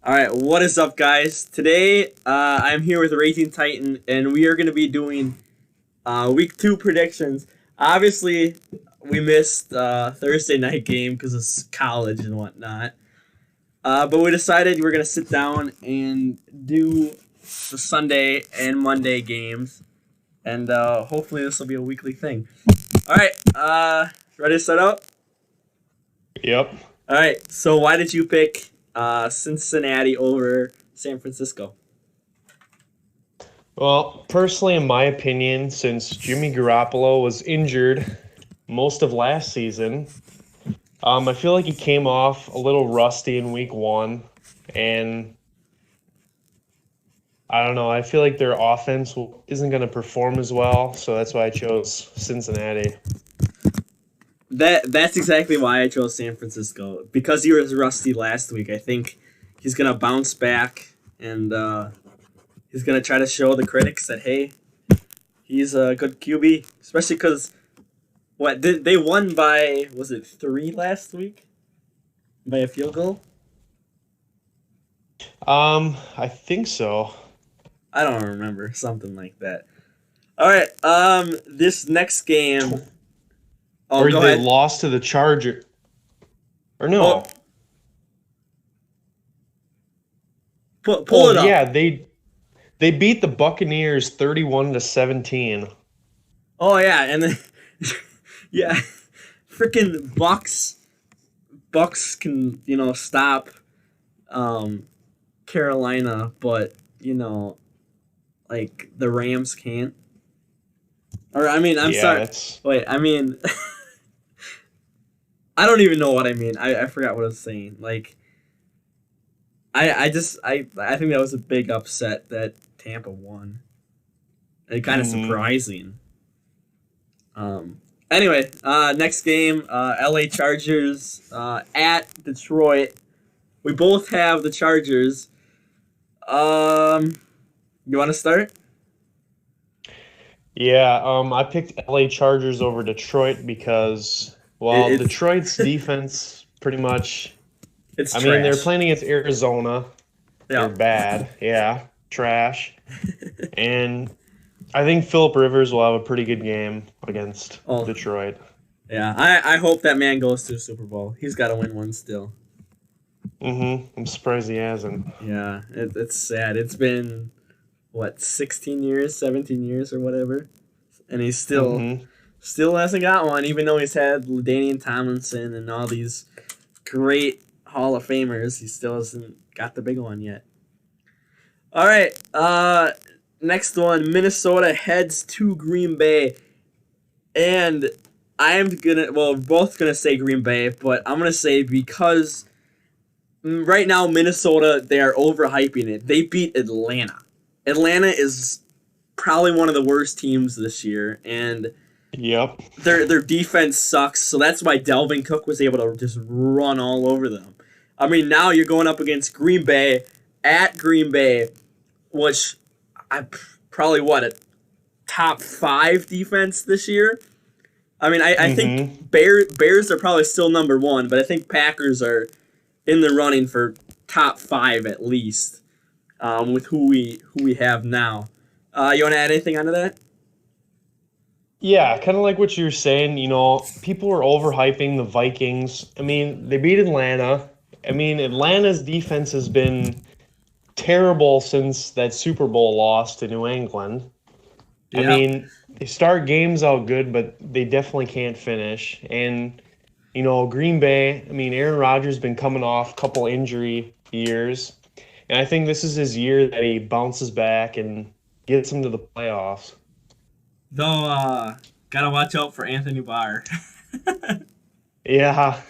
All right, what is up, guys? Today, I'm here with Raging Titan, and we are going to be doing week 2 predictions. Obviously, we missed Thursday night game because of college and whatnot. But we decided we're going to sit down and do the Sunday and Monday games, and hopefully this will be a weekly thing. All right, ready to set up? Yep. All right, so why did you pick Cincinnati over San Francisco? Well, personally, in my opinion, since Jimmy Garoppolo was injured most of last season, I feel like he came off a little rusty in week 1, and I don't know. I feel like their offense isn't going to perform as well, so that's why I chose Cincinnati. That's exactly why I chose San Francisco, because he was rusty last week. I think he's gonna bounce back, and he's gonna try to show the critics that hey, he's a good QB. Especially because they won by, was it 3 last week, by a field goal? I think so. I don't remember, something like that. All right, this next game. Oh, or go they ahead. lost to the Charger. Or no. Pull it up. Yeah, they beat the Buccaneers 31-17. Oh yeah, and then yeah, freaking Bucks can stop Carolina, but like the Rams can't. Or I mean, I'm sorry. Wait, I mean, I don't even know what I mean. I forgot what I was saying. Like, I think that was a big upset that Tampa won. And kind of surprising. Anyway, next game, LA Chargers at Detroit. We both have the Chargers. You want to start? Yeah, I picked LA Chargers over Detroit because, well, Detroit's defense pretty much. It's I trash. mean, they're playing against Arizona. Yeah. They're bad. Yeah, trash. And I think Phillip Rivers will have a pretty good game against Detroit. Yeah, I hope that man goes to the Super Bowl. He's got to win one still. I'm surprised he hasn't. Yeah, it's sad. It's been, 16 years, 17 years or whatever, and he still hasn't got one, even though he's had LaDainian Tomlinson and all these great Hall of Famers. He still hasn't got the big one yet. All right, next one, Minnesota heads to Green Bay, and we're both gonna say Green Bay, but I'm gonna say because right now Minnesota, they are overhyping it. They beat Atlanta. Atlanta is probably one of the worst teams this year, and yep, their defense sucks. So that's why Dalvin Cook was able to just run all over them. I mean, now you're going up against Green Bay at Green Bay, which I probably a top 5 defense this year. I mean, I think Bears are probably still number 1, but I think Packers are in the running for top 5 at least. With who we have now. You want to add anything onto that? Yeah, kind of like what you were saying. People are overhyping the Vikings. I mean, they beat Atlanta. I mean, Atlanta's defense has been terrible since that Super Bowl loss to New England. Yep. I mean, they start games out good, but they definitely can't finish. And, Green Bay, I mean, Aaron Rodgers has been coming off a couple injury years. And I think this is his year that he bounces back and gets him to the playoffs. Though, gotta watch out for Anthony Barr. Yeah.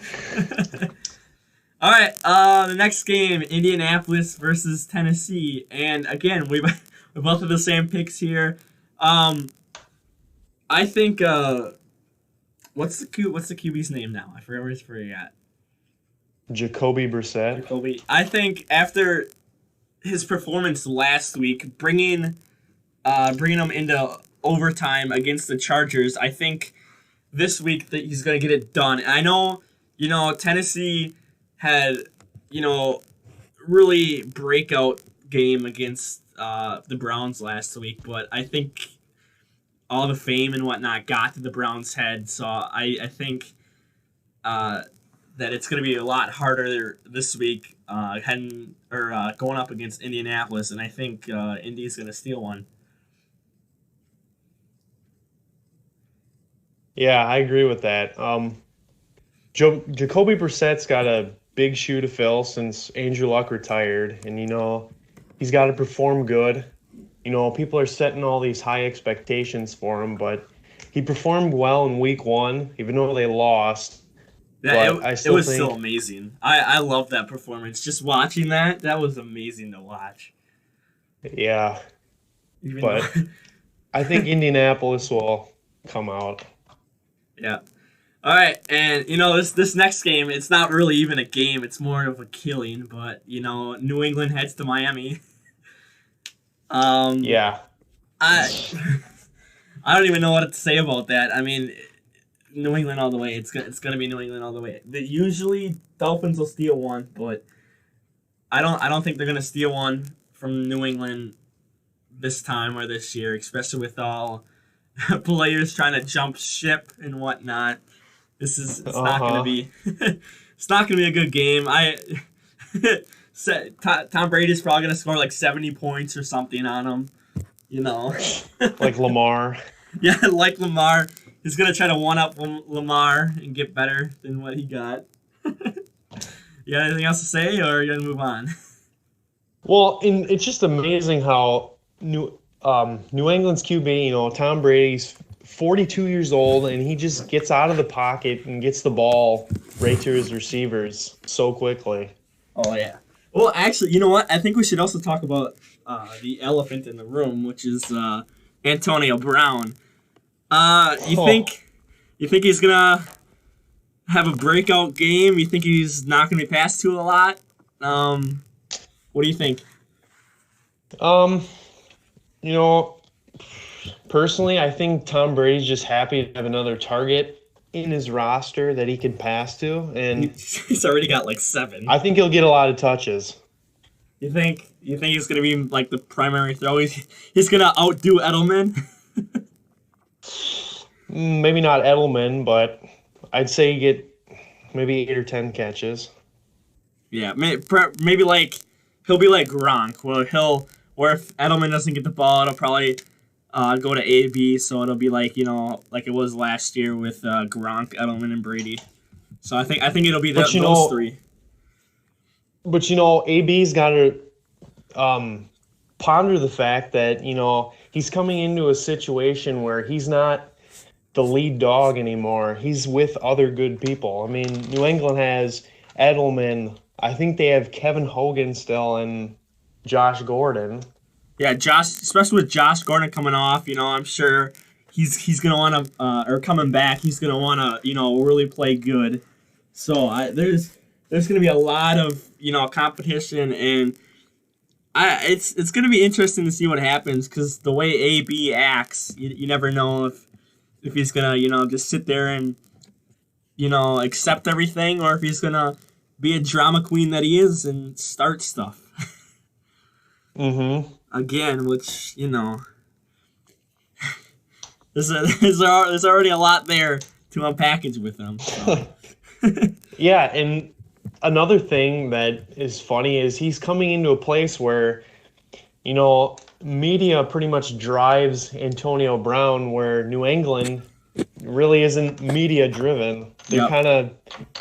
All right, the next game, Indianapolis versus Tennessee. And again, we both have the same picks here. I think, what's the QB's name now? I forgot where he's at. Jacoby Brissett. I think after his performance last week, bringing him into overtime against the Chargers, I think this week that he's going to get it done. And I know, Tennessee had, really breakout game against the Browns last week, but I think all the fame and whatnot got to the Browns' head. So I think that it's going to be a lot harder this week going up against Indianapolis, and I think Indy's going to steal one. Yeah, I agree with that. Jacoby Brissett's got a big shoe to fill since Andrew Luck retired, and he's got to perform good. People are setting all these high expectations for him, but he performed well in week 1, even though they lost. Yeah, it was still amazing. I love that performance. Just watching that was amazing to watch. Yeah, but I think Indianapolis will come out. Yeah. All right, and this next game, it's not really even a game; it's more of a killing. But New England heads to Miami. Yeah. I don't even know what to say about that. I mean, New England all the way. It's gonna be New England all the way. Usually Dolphins will steal one, but I don't think they're gonna steal one from New England this time or this year, especially with all players trying to jump ship and whatnot. It's not gonna be it's not gonna be a good game. Tom Brady's probably gonna score like 70 points or something on him. Like Lamar. Yeah, like Lamar. He's going to try to one-up Lamar and get better than what he got. You got anything else to say, or are you going to move on? Well, it's just amazing how New England's QB, Tom Brady's 42 years old, and he just gets out of the pocket and gets the ball right to his receivers so quickly. Oh, yeah. Well, actually, you know what? I think we should also talk about the elephant in the room, which is Antonio Brown. You think he's gonna have a breakout game? You think he's not gonna be passed to a lot? What do you think? Personally, I think Tom Brady's just happy to have another target in his roster that he can pass to, and he's already got like 7. I think he'll get a lot of touches. You think he's gonna be like the primary throw? He's gonna outdo Edelman? Maybe not Edelman, but I'd say you get maybe 8 or 10 catches. Yeah, maybe like he'll be like Gronk, where if Edelman doesn't get the ball, it'll probably go to AB, so it'll be like like it was last year with Gronk, Edelman, and Brady. So I think it'll be those 3. But AB's got to ponder the fact that he's coming into a situation where he's not the lead dog anymore. He's with other good people. I mean, New England has Edelman. I think they have Kevin Hogan still and Josh Gordon. Yeah, especially with Josh Gordon coming off, I'm sure he's gonna want to, or coming back, he's gonna want to, really play good. So there's gonna be a lot of competition, and it's gonna be interesting to see what happens, because the way AB acts, you never know if he's gonna just sit there and accept everything, or if he's gonna be a drama queen that he is and start stuff. Mm-hmm. Again, which there's already a lot there to unpackage with him. So. Yeah, and another thing that is funny is he's coming into a place where media pretty much drives Antonio Brown, where New England really isn't media driven. They're kind of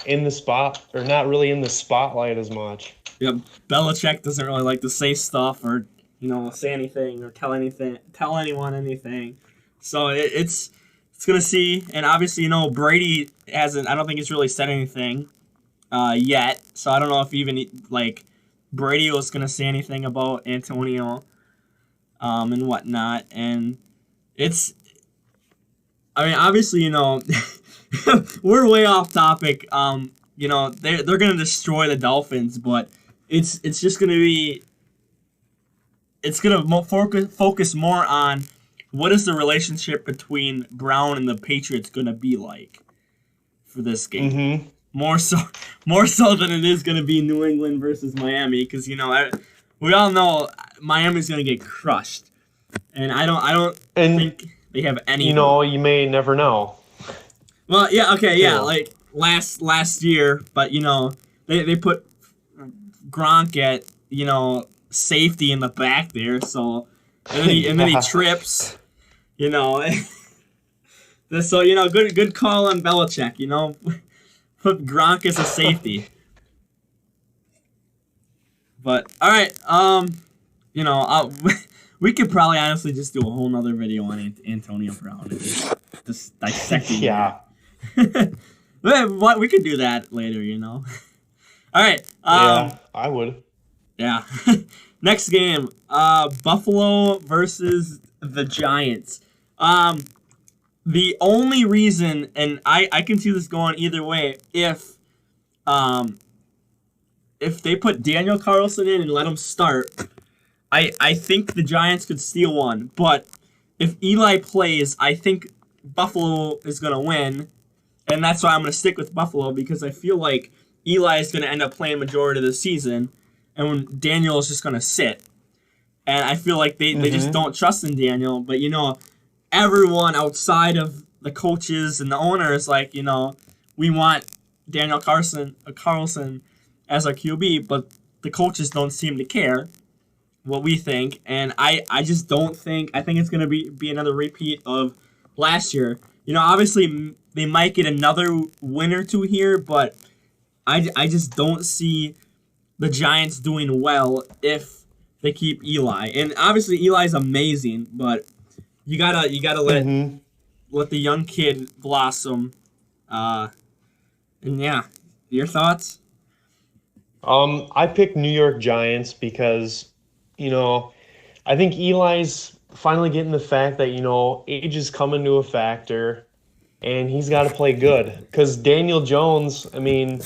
in the spot, or not really in the spotlight as much. Yep, Belichick doesn't really like to say stuff or say anything or tell anyone anything. So it's gonna see, and obviously Brady hasn't. I don't think he's really said anything yet. So I don't know if even Brady was gonna say anything about Antonio and whatnot. And obviously we're way off topic. They're gonna destroy the Dolphins, but it's just gonna be. It's going to focus more on what is the relationship between Brown and the Patriots going to be like for this game. Mm-hmm. more so, more so than it is going to be New England versus Miami, because we all know Miami's going to get crushed, and I don't think they have any. You may never know. Well, yeah, okay, yeah, like last year, but they put Gronk at safety in the back there, so and then he trips, So good call on Belichick. Put Gronk as a safety. But all right, we could probably honestly just do a whole nother video on Antonio Brown and just dissecting. Yeah. We could do that later. All right. Yeah, I would. Yeah. Next game, Buffalo versus the Giants. The only reason, and I can see this going either way, if they put Daniel Carlson in and let him start, I think the Giants could steal one. But if Eli plays, I think Buffalo is going to win. And that's why I'm going to stick with Buffalo, because I feel like Eli is going to end up playing majority of the season, and when Daniel is just going to sit. And I feel like they just don't trust in Daniel. But, everyone outside of the coaches and the owner is like, we want Daniel Carlson as our QB, but the coaches don't seem to care what we think. And I just don't think, I think it's going to be another repeat of last year. Obviously they might get another win or two here, but I just don't see the Giants doing well if they keep Eli. And obviously Eli's amazing, but you gotta let the young kid blossom. And yeah, your thoughts? I picked New York Giants because, I think Eli's finally getting the fact that, age is coming to a factor, and he's got to play good. Because Daniel Jones, oh my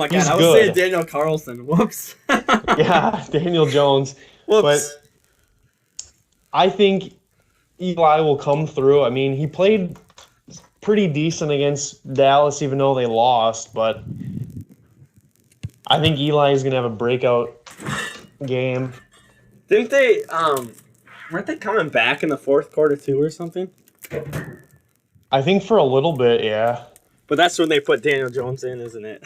God, I was saying Daniel Carlson. Whoops. Yeah, Daniel Jones. Whoops. But I think Eli will come through. He played pretty decent against Dallas, even though they lost. But I think Eli is going to have a breakout game. Didn't they, weren't they coming back in the fourth quarter too or something? I think for a little bit, yeah. But that's when they put Daniel Jones in, isn't it?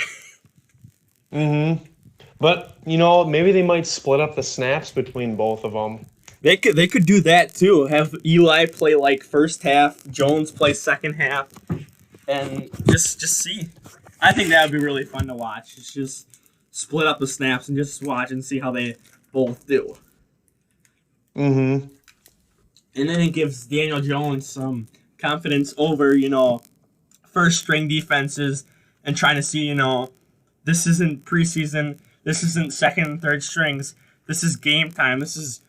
But, maybe they might split up the snaps between both of them. They could do that too. Have Eli play like first half, Jones play second half, and just see. I think that would be really fun to watch. It's just split up the snaps and just watch and see how they both do. And then it gives Daniel Jones some confidence over, first string defenses and trying to see, this isn't preseason, this isn't second and third strings, this is game time, this is,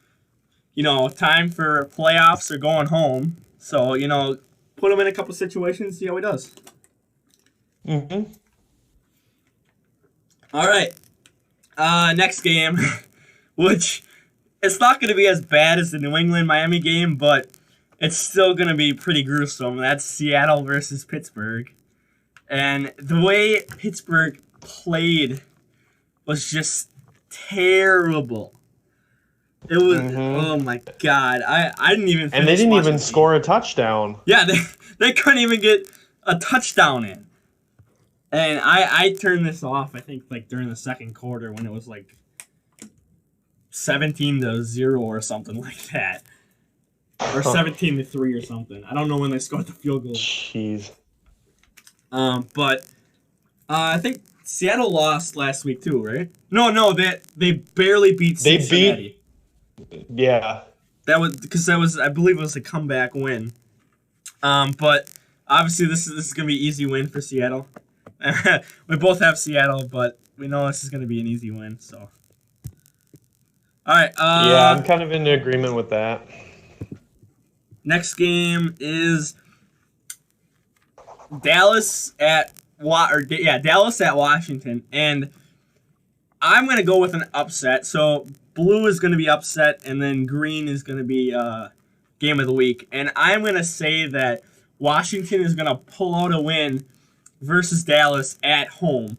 time for playoffs or going home. So, put him in a couple situations, see how he does. All right. Next game, which it's not going to be as bad as the New England-Miami game, but it's still going to be pretty gruesome. That's Seattle versus Pittsburgh. And the way Pittsburgh played was just terrible. It was, oh my God. I didn't even And they didn't even score a touchdown. Yeah, they couldn't even get a touchdown in. And I turned this off, I think, like during the second quarter when it was like 17-0 or something like that. Or 17-3 or something. I don't know when they scored the field goal. Jeez. But I think Seattle lost last week too, right? No, they barely beat Cincinnati. Yeah. That was I believe it was a comeback win. But obviously this is gonna be an easy win for Seattle. We both have Seattle, but we know this is gonna be an easy win. So. All right. Yeah, I'm kind of in agreement with that. Next game is Dallas at Washington, and I'm gonna go with an upset. So blue is gonna be upset, and then green is gonna be game of the week. And I'm gonna say that Washington is gonna pull out a win versus Dallas at home.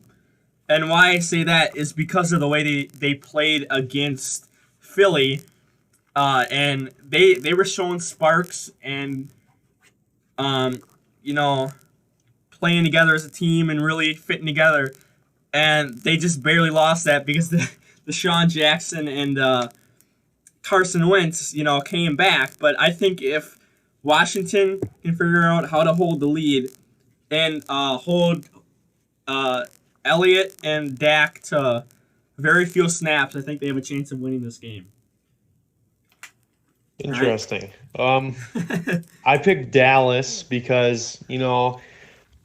And why I say that is because of the way they played against Philly. And they were showing sparks and, um, you know, playing together as a team and really fitting together. And they just barely lost that because the Deshaun Jackson and Carson Wentz, came back. But I think if Washington can figure out how to hold the lead and hold Elliott and Dak to very few snaps, I think they have a chance of winning this game. Interesting. I picked Dallas because,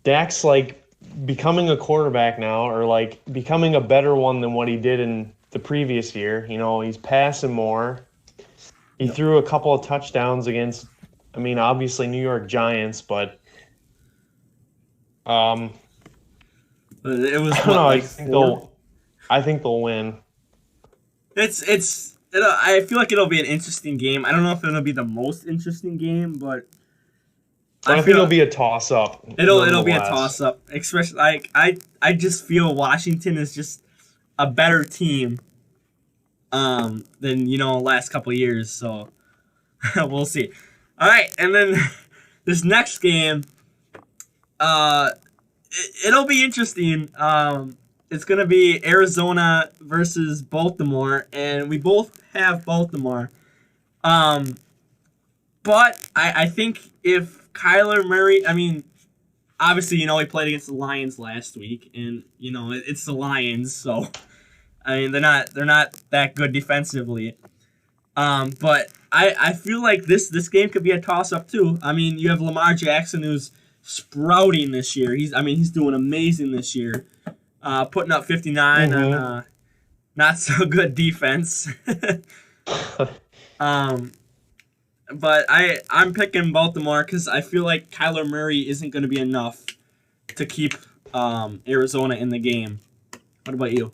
Dak's like becoming a quarterback now, or like becoming a better one than what he did in the previous year. He's passing more. He threw a couple of touchdowns against, obviously New York Giants, but it was I don't know. I think they'll win. I feel like it'll be an interesting game. I don't know if it'll be the most interesting game, but I think it'll be a toss-up. It'll be a toss-up. Especially I just feel Washington is just a better team than last couple of years. So we'll see. All right, and then this next game, it'll be interesting. It's gonna be Arizona versus Baltimore, and we both have Baltimore. But I think if Kyler Murray, obviously, he played against the Lions last week, and it's the Lions, so they're not that good defensively. But I feel like this game could be a toss up too. You have Lamar Jackson who's sprouting this year. He's doing amazing this year, putting up 59 on not so good defense. But I'm picking Baltimore because I feel like Kyler Murray isn't going to be enough to keep Arizona in the game. What about you?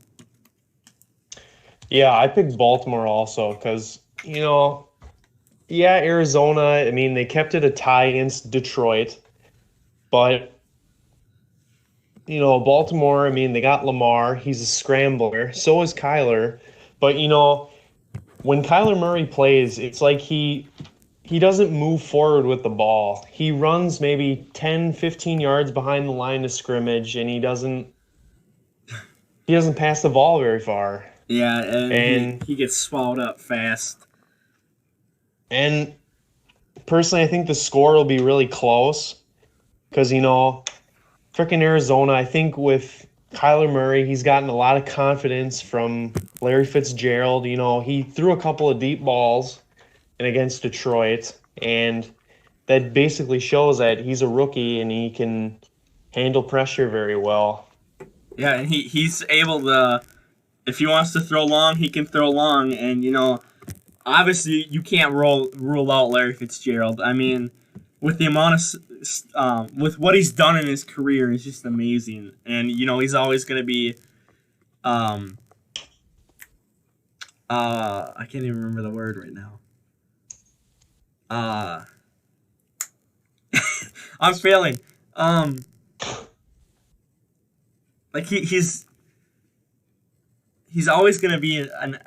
Yeah, I picked Baltimore also because, Arizona, they kept it a tie against Detroit. But, Baltimore, they got Lamar. He's a scrambler. So is Kyler. But, when Kyler Murray plays, it's like he doesn't move forward with the ball. He runs maybe 10, 15 yards behind the line of scrimmage, and he doesn't pass the ball very far. Yeah, and he gets swallowed up fast. And personally, I think the score will be really close because, frickin' Arizona, I think with Kyler Murray, he's gotten a lot of confidence from Larry Fitzgerald. He threw a couple of deep balls against Detroit, and that basically shows that he's a rookie and he can handle pressure very well. Yeah, and he's able to, if he wants to throw long, he can throw long, and obviously you can't rule out Larry Fitzgerald. With the amount of with what he's done in his career is just amazing, and he's always going to be I can't even remember the word right now. I'm failing. Like he's always gonna be an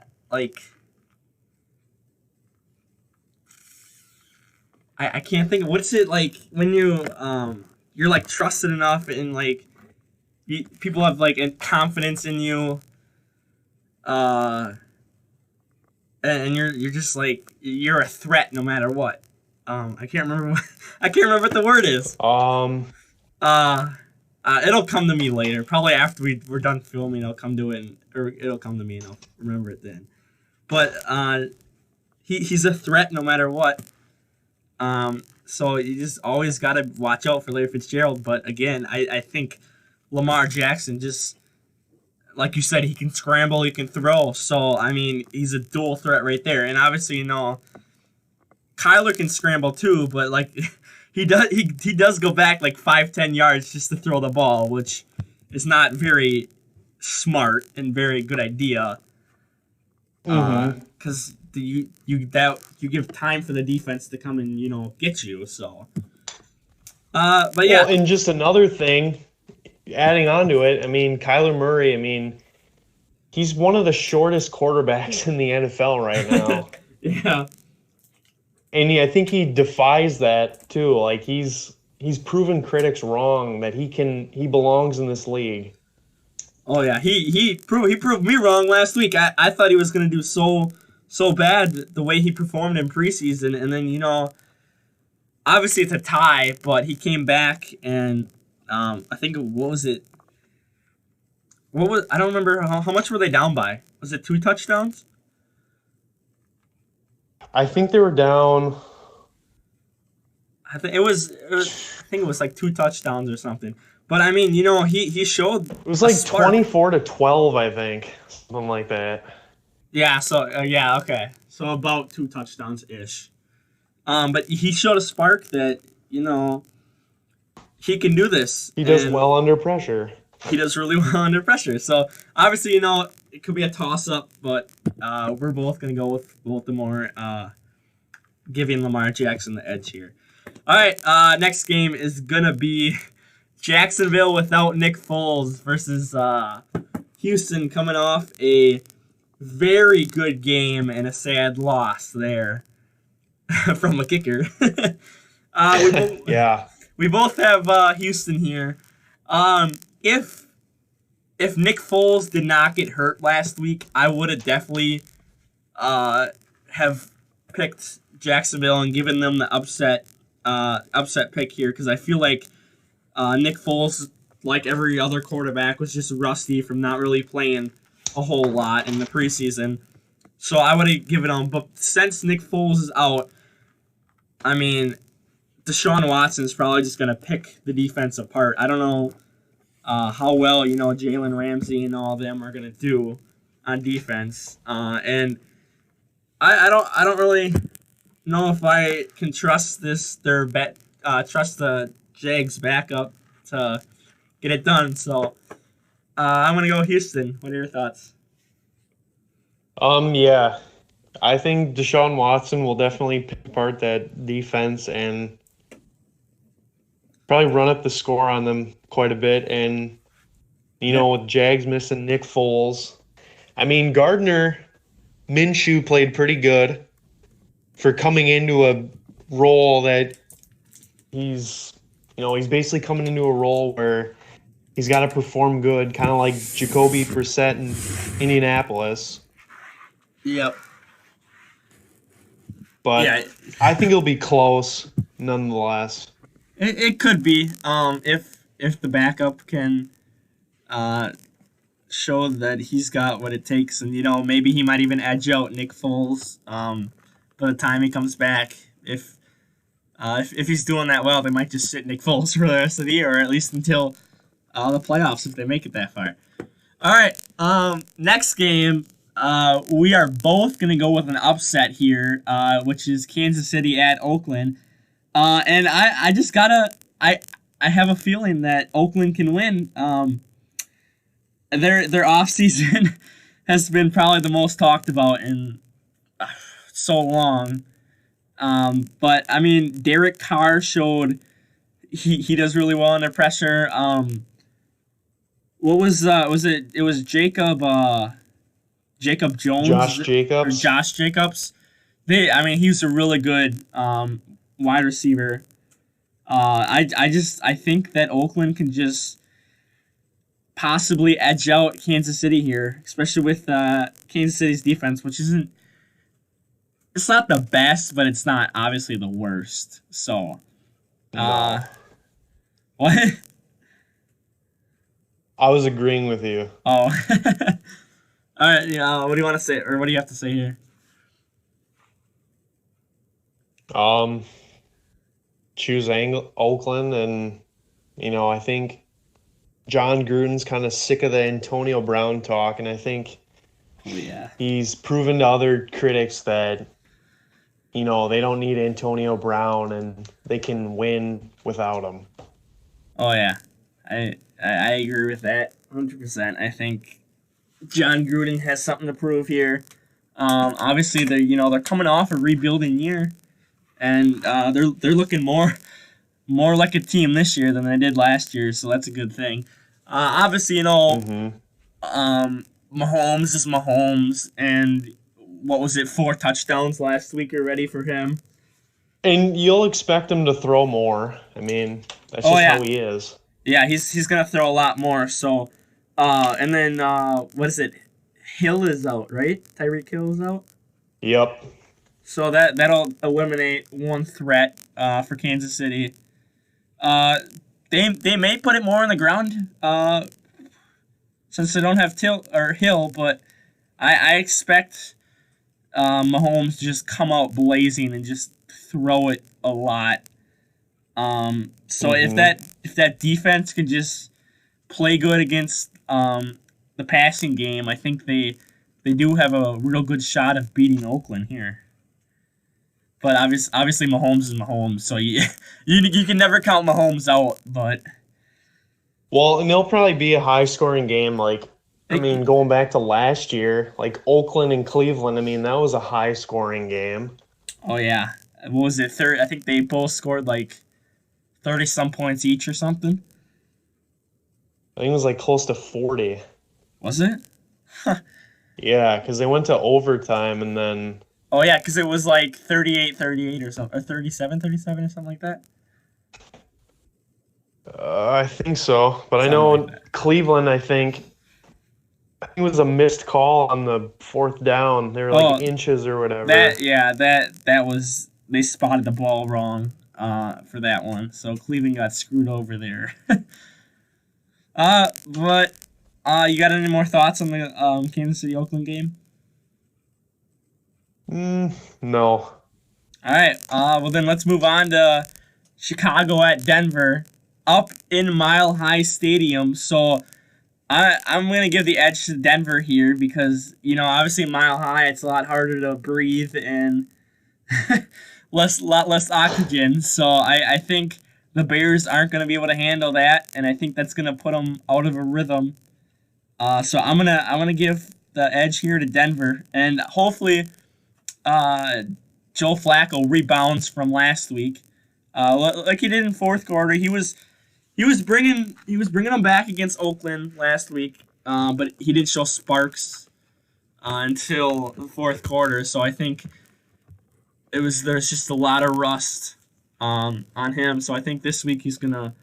I can't think of what's it like when you're like trusted enough and like people have like confidence in you, and you're just like you're a threat no matter what. I can't remember what the word is. It'll come to me later. Probably after we're done filming, I'll come to it, or it'll come to me and I'll remember it then. But he's a threat no matter what. So you just always got to watch out for Larry Fitzgerald. But again, I think Lamar Jackson just, like you said, he can scramble, he can throw. So, he's a dual threat right there. And obviously, Kyler can scramble too, but like he does go back like 5-10 yards just to throw the ball, which is not very smart and very good idea. Because you give time for the defense to come and get you. So, but yeah. Well, and just another thing, adding on to it, I mean, Kyler Murray, I mean, he's one of the shortest quarterbacks in the NFL right now. Yeah. And I think he defies that too. Like he's proven critics wrong that he belongs in this league. Oh yeah, he proved me wrong last week. I thought he was gonna do so bad the way he performed in preseason, and then obviously it's a tie, but he came back and I think what was it? I don't remember how much were they down by? Was it 2 touchdowns? I think they were down. I think it was like 2 touchdowns or something. But I mean, he showed It was a like spark. 24-12, I think, something like that. Yeah. So yeah. Okay. So about 2 touchdowns ish. But he showed a spark that he can do this. He does and well under pressure. He does really well under pressure. So obviously, it could be a toss up, but we're both gonna go with Baltimore, giving Lamar Jackson the edge here. All right. Next game is gonna be Jacksonville without Nick Foles versus Houston, coming off a very good game and a sad loss there from a kicker. Yeah. We both have Houston here. If Nick Foles did not get hurt last week, I would have definitely have picked Jacksonville and given them the upset pick here, because I feel like Nick Foles, like every other quarterback, was just rusty from not really playing a whole lot in the preseason. So I would have given him. But since Nick Foles is out, I mean, Deshaun Watson is probably just going to pick the defense apart. I don't know how well, Jalen Ramsey and all of them are going to do on defense. And I don't really know if I can trust trust the Jags backup to get it done. So I'm going to go Houston. What are your thoughts? Yeah. I think Deshaun Watson will definitely pick apart that defense and probably run up the score on them quite a bit. And, with Jags missing Nick Foles, I mean, Gardner Minshew played pretty good for coming into a role that he's basically coming into a role where he's got to perform good, kind of like Jacoby Brissett in Indianapolis. Yep. But yeah, I think it'll be close nonetheless. it could be if the backup can show that he's got what it takes, and maybe he might even edge out Nick Foles by the time he comes back. If he's doing that well, they might just sit Nick Foles for the rest of the year, or at least until the playoffs if they make it that far. All right, next game. We are both going to go with an upset here, which is Kansas City at Oakland. And I just gotta, I have a feeling that Oakland can win. Their offseason has been probably the most talked about in so long. But I mean, Derek Carr showed he does really well under pressure. What was it? It was Jacob Jones, or Josh Jacobs. He's a really good wide receiver. I think that Oakland can just possibly edge out Kansas City here, especially with Kansas City's defense, which it's not the best, but it's not obviously the worst. So, No. what? I was agreeing with you. Oh. All right, what do you want to say, or what do you have to say here? Choose Oakland, and I think John Gruden's kind of sick of the Antonio Brown talk, and I think he's proven to other critics that they don't need Antonio Brown and they can win without him. Oh yeah, I agree with that 100%. I think John Gruden has something to prove here. Obviously, they're coming off a rebuilding year, and they're looking more like a team this year than they did last year, so that's a good thing. Obviously, Mahomes is Mahomes, and what was it, 4 touchdowns last week already for him? And you'll expect him to throw more. I mean, that's Oh just yeah, how he is. yeah, he's gonna throw a lot more. So, and then what is it? Hill is out, right? Tyreek Hill is out. Yep. So that'll eliminate one threat for Kansas City. Uh, they may put it more on the ground since they don't have Hill, but I expect Mahomes to just come out blazing and just throw it a lot. So if that defense can just play good against the passing game, I think they do have a real good shot of beating Oakland here. But obviously Mahomes is Mahomes, so you can never count Mahomes out. But Well, and it'll probably be a high-scoring game. Like, I it, mean, going back to last year, like Oakland and Cleveland. I mean, that was a high-scoring game. oh yeah, what was it? I think they both scored like 30 some points each or something. I think it was like close to 40. Was it? Yeah, because they went to overtime and then Oh yeah, because it was like 38-38 or something, or 37-37 or something like that. I think so. But I Something like know that. Cleveland. I think it was a missed call on the fourth down. They were like Oh, inches or whatever. that was, they spotted the ball wrong for that one, so Cleveland got screwed over there. But you got any more thoughts on the Kansas City Oakland game? No. All right. Well then let's move on to Chicago at Denver, up in Mile High Stadium. So I'm gonna give the edge to Denver here because obviously Mile High it's a lot harder to breathe and lot less oxygen. So I think the Bears aren't gonna be able to handle that, and I think that's gonna put them out of a rhythm. So I'm gonna give the edge here to Denver, and hopefully uh, Joe Flacco rebounds from last week, like he did in fourth quarter. He was bringing them back against Oakland last week, but he didn't show sparks until the fourth quarter. So I think there's just a lot of rust on him. So I think this week he's gonna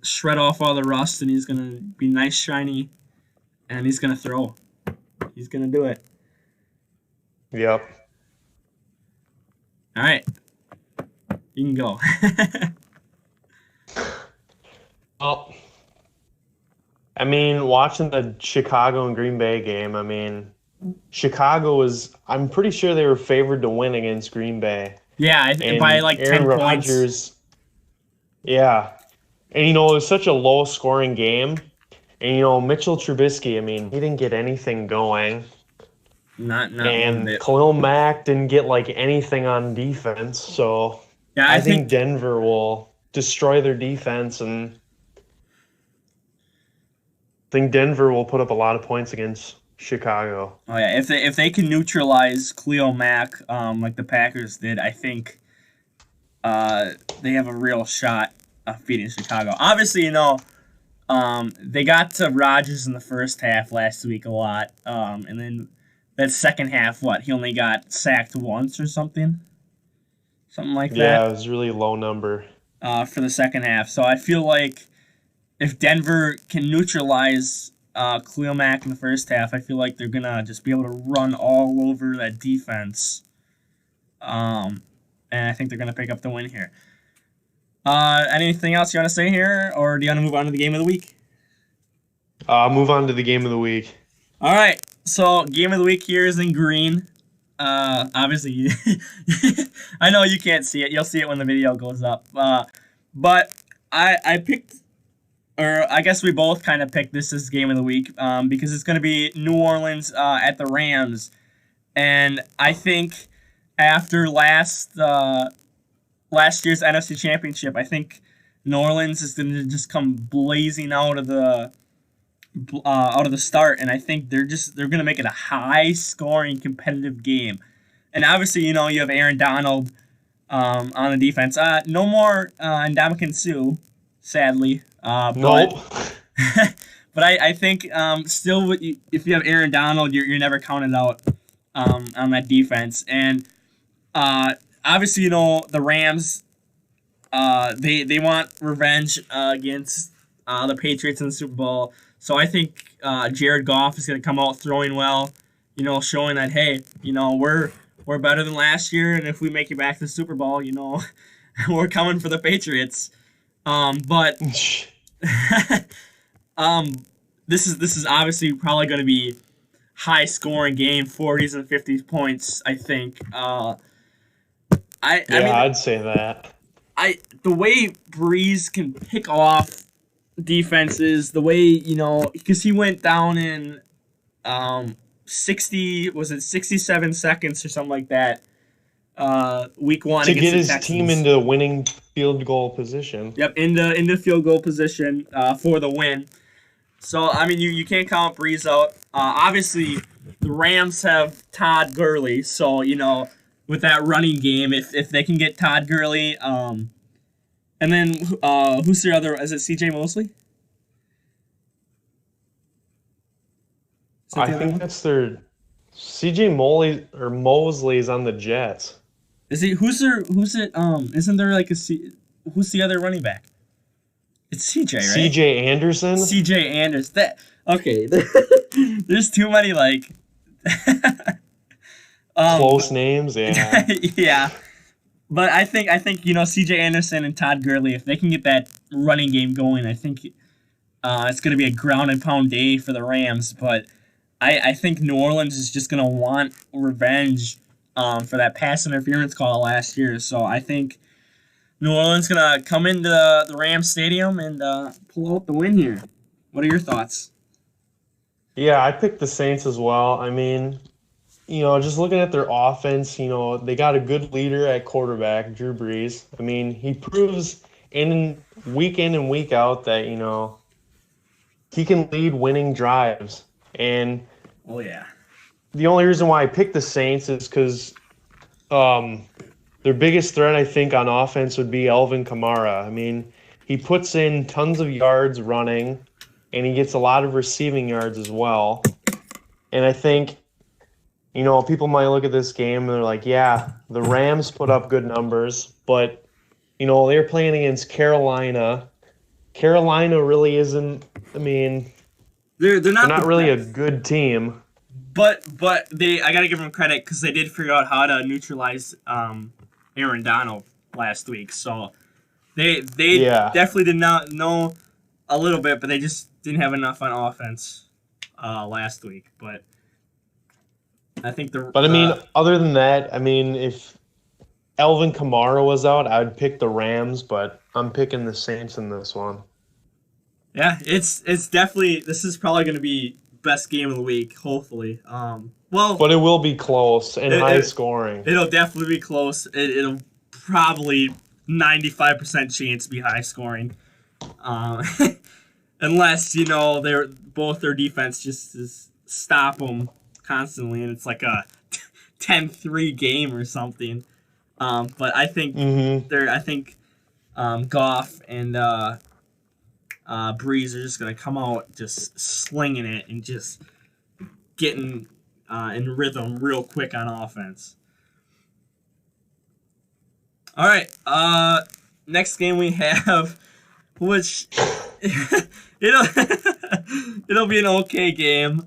shred off all the rust, and he's gonna be nice shiny, and he's gonna throw. He's gonna do it. Yep. All right, you can go. Well, I mean, watching the Chicago and Green Bay game, I mean, I'm pretty sure they were favored to win against Green Bay. Yeah, by And like Aaron 10 points. Rodgers, yeah. And, it was such a low scoring game. And, Mitchell Trubisky, I mean, he didn't get anything going. Not one And bit. Khalil Mack didn't get, like, anything on defense. So Yeah, I think Denver will destroy their defense. And I think Denver will put up a lot of points against Chicago. Oh yeah, if they can neutralize Khalil Mack, like the Packers did, I think they have a real shot of beating Chicago. Obviously, they got to Rodgers in the first half last week a lot, and then that second half, he only got sacked once or something like Yeah, that it was a really low number. for the second half. So I feel like if Denver can neutralize Khalil Mack in the first half, I feel like they're gonna just be able to run all over that defense, and I think they're gonna pick up the win here. Anything else you want to say here, or do you want to move on to the game of the week? Move on to the game of the week. All right, so game of the week here is in green. Obviously, I know you can't see it. You'll see it when the video goes up. But I picked, or I guess we both kind of picked this as game of the week because it's going to be New Orleans at the Rams. And I think after last year's NFC Championship, I think New Orleans is going to just come blazing out of the start, and I think they're going to make it a high-scoring, competitive game. And obviously, you have Aaron Donald on the defense. No more Ndamukong Suh. sadly. Nope. But I think still, if you have Aaron Donald, you're never counted out on that defense. And obviously, the Rams, they want revenge against the Patriots in the Super Bowl. So I think Jared Goff is going to come out throwing well, showing that, hey, we're better than last year, and if we make it back to the Super Bowl, we're coming for the Patriots. But this is obviously probably going to be high scoring game, 40s and 50s points. I think. I'd say that. The way Breeze can pick off defenses, the way because he went down in 67 seconds or something like that. Week 1 to get his Texans. Team into winning field goal position. Yep, into field goal position for the win. So you can't count Breeze out. Obviously, the Rams have Todd Gurley, so with that running game, if they can get Todd Gurley, and then who's their other? Is it C.J. Mosley? I think that's their C.J. Mosley's on the Jets. Is he? Who's it? Isn't there like who's the other running back? It's C.J. right? C.J. Anderson. C.J. Anderson. Okay. There's too many close names. Yeah. Yeah. But I think C.J. Anderson and Todd Gurley, if they can get that running game going, I think it's going to be a ground and pound day for the Rams. But I think New Orleans is just going to want revenge for that pass interference call last year. So I think New Orleans going to come into the Rams Stadium and pull out the win here. What are your thoughts? Yeah, I picked the Saints as well. Just looking at their offense, they got a good leader at quarterback, Drew Brees. He proves week in and week out that, he can lead winning drives. And oh yeah, the only reason why I picked the Saints is because their biggest threat, I think, on offense would be Alvin Kamara. He puts in tons of yards running, and he gets a lot of receiving yards as well. And I think, people might look at this game and they're like, yeah, the Rams put up good numbers, but, they're playing against Carolina. Carolina really isn't, they're not really a good team. But I got to give them credit because they did figure out how to neutralize Aaron Donald last week. So they definitely did not know a little bit, but they just didn't have enough on offense last week. But I think other than that, if Alvin Kamara was out, I'd pick the Rams, but I'm picking the Saints in this one. Yeah, it's definitely, this is probably going to be best game of the week, hopefully. But it will be close and high scoring. It'll definitely be close. It'll probably 95% chance to be high scoring. Unless, both their defense just stop them constantly and it's like a 10-3 game or something. But I think Goff and Breeze are just going to come out just slinging it and just getting in rhythm real quick on offense. All right, next game we have, which it'll be an okay game,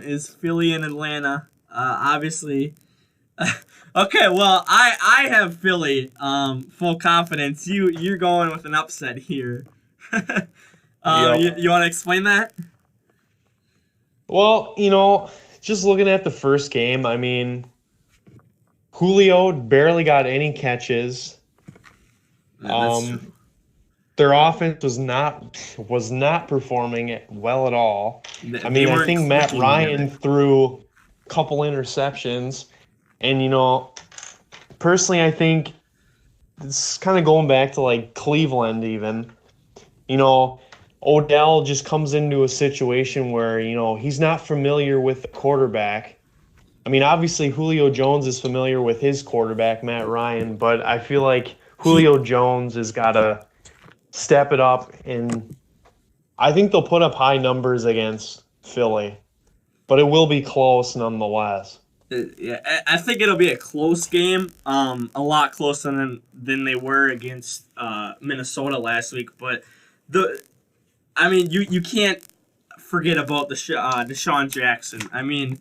is Philly and Atlanta. Obviously. Okay, well, I have Philly full confidence. You're going with an upset here. You want to explain that? Well, just looking at the first game, Julio barely got any catches. Their offense was not performing well at all. I think Matt Ryan threw a couple interceptions, and personally, I think it's kind of going back to like Cleveland even. Odell just comes into a situation where, he's not familiar with the quarterback. Obviously Julio Jones is familiar with his quarterback, Matt Ryan, but I feel like Julio Jones has got to step it up, and I think they'll put up high numbers against Philly, but it will be close nonetheless. Yeah, I think it'll be a close game, a lot closer than they were against Minnesota last week. But you can't forget about Deshaun Jackson. I mean,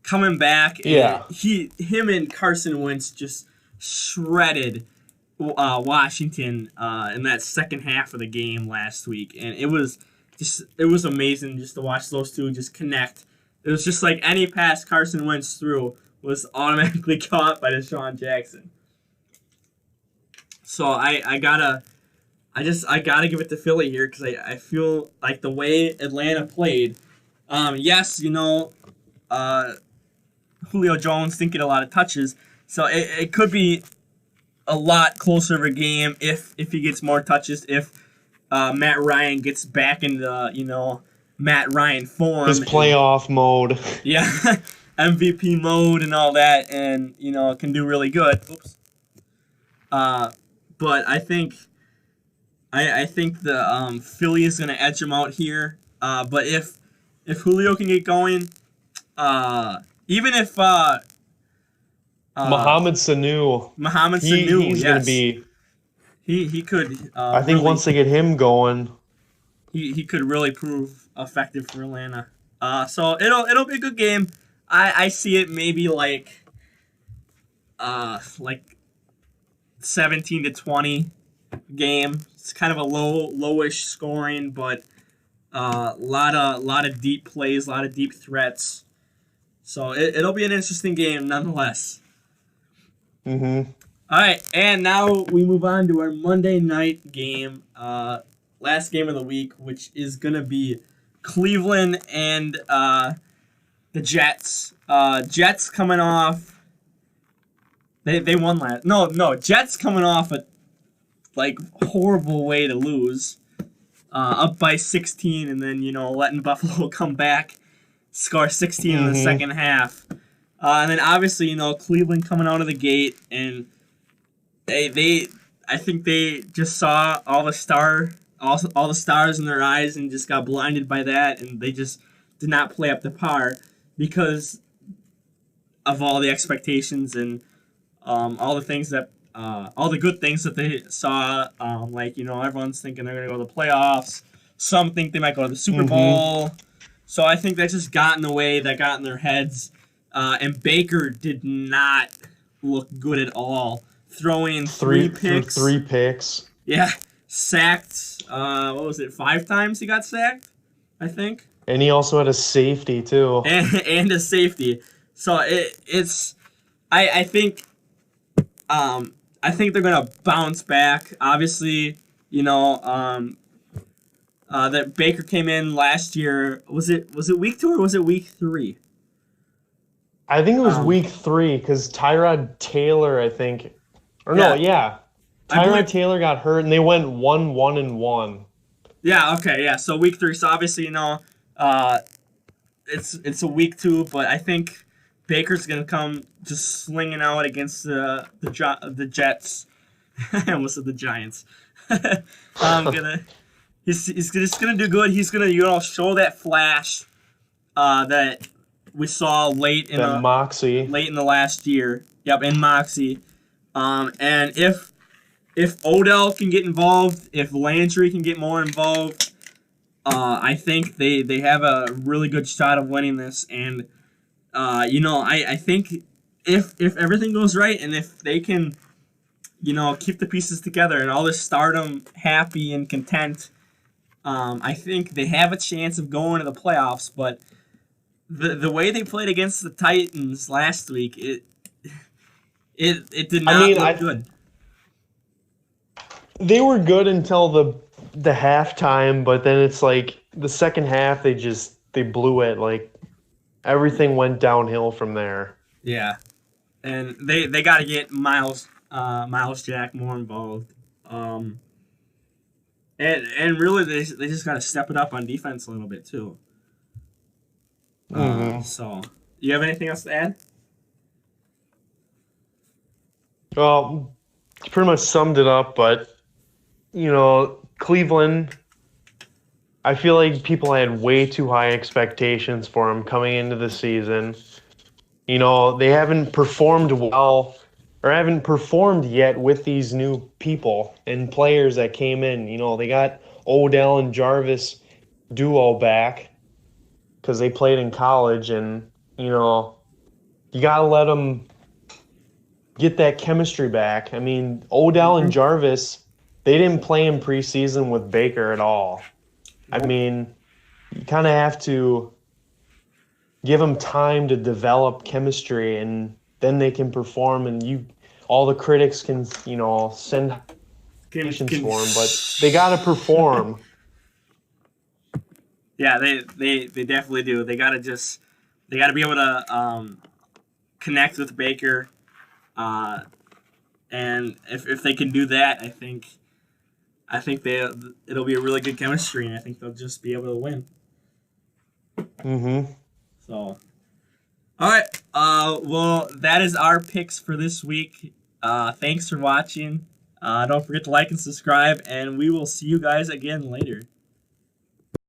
coming back, and him and Carson Wentz just shredded Washington in that second half of the game last week, and it was amazing just to watch those two just connect. It was just like any pass Carson Wentz threw was automatically caught by Deshaun Jackson. So I gotta give it to Philly here because I feel like the way Atlanta played. Yes, Julio Jones didn't get a lot of touches, so it could be a lot closer of a game if he gets more touches. If Matt Ryan gets back into Matt Ryan form, his playoff mode. Yeah, MVP mode and all that, and can do really good. Oops. But I think the Philly is gonna edge him out here. But if Julio can get going, even if Mohamed Sanu, he's yes, gonna be. He could. I think once they get him going, he could really prove effective for Atlanta. So it'll be a good game. I see it maybe like 17-20 game. It's kind of a lowish scoring, but lot of deep plays, a lot of deep threats. So it'll be an interesting game nonetheless. Mm-hmm. All right, and now we move on to our Monday night game, last game of the week, which is gonna be Cleveland and the Jets. Jets coming off. They won last. No. Jets coming off a horrible way to lose. Up by 16, and then letting Buffalo come back, score 16 in the second half, and then obviously Cleveland coming out of the gate, and I think they just saw all the stars in their eyes and just got blinded by that, and they just did not play up to par because of all the expectations and all the things that all the good things that they saw. Everyone's thinking they're gonna go to the playoffs. Some think they might go to the Super Bowl. So I think that just got in the way. That got in their heads. And Baker did not look good at all. Throwing three picks. Yeah, sacked. What was it? 5 times he got sacked, I think. And he also had a safety too. And a safety. So it's. I think. I think they're gonna bounce back. Obviously, that Baker came in last year. Was it week 2 or was it week 3? I think it was week 3 because Tyrod Taylor, I think. Tyrod Taylor got hurt and they went 1-1-1. Yeah. Okay. Yeah. So week 3. So obviously, it's a week 2, but I think Baker's gonna come just slinging out against the Jets. I almost said the Giants. He's just gonna do good. He's gonna show that flash that we saw late in the last year. Yep, in Moxie. And if Odell can get involved, if Landry can get more involved, I think they have a really good shot of winning this. And I think if everything goes right and if they can, keep the pieces together and all this stardom happy and content, I think they have a chance of going to the playoffs. But the way they played against the Titans last week, it did not look good. They were good until the halftime, but then it's like the second half they blew it. Like everything went downhill from there. Yeah, and they got to get Miles Jack more involved. And really they just got to step it up on defense a little bit too. So, you have anything else to add? Well, pretty much summed it up, but Cleveland, I feel like people had way too high expectations for them coming into the season. You know, they haven't performed well or haven't performed yet with these new people and players that came in. You know, they got Odell and Jarvis duo back because they played in college, and, you know, you got to let them get that chemistry back. I mean, Odell and Jarvis, they didn't play in preseason with Baker at all. I mean, you kind of have to give them time to develop chemistry, and then they can perform, and all the critics can, you know, send patience for them, but they got to perform. Yeah, they definitely do. They got to be able to connect with Baker, and if they can do that, I think it'll be a really good chemistry, and I think they'll just be able to win. Mm-hmm. So, all right. Well, that is our picks for this week. Thanks for watching. Don't forget to like and subscribe, and we will see you guys again later.